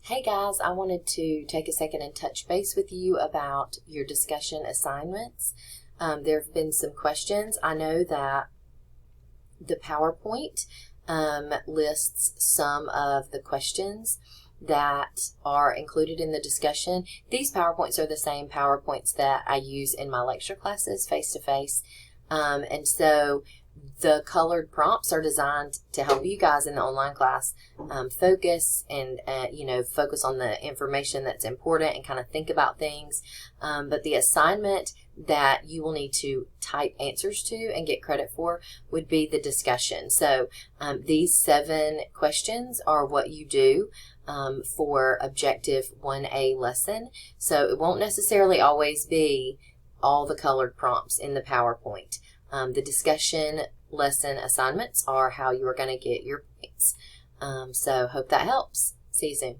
Hey guys, I wanted to take a second and touch base with you about your discussion assignments. There have been some questions. I know that the PowerPoint lists some of the questions that are included in the discussion. These PowerPoints are the same PowerPoints that I use in my lecture classes face-to-face. And so the colored prompts are designed to help you guys in the online class focus and, focus on the information that's important and kind of think about things. But the assignment that you will need to type answers to and get credit for would be the discussion. So these 7 questions are what you do for Objective 1A lesson. So it won't necessarily always be all the colored prompts in the PowerPoint. The discussion lesson assignments are how you are going to get your points. So hope that helps. See you soon.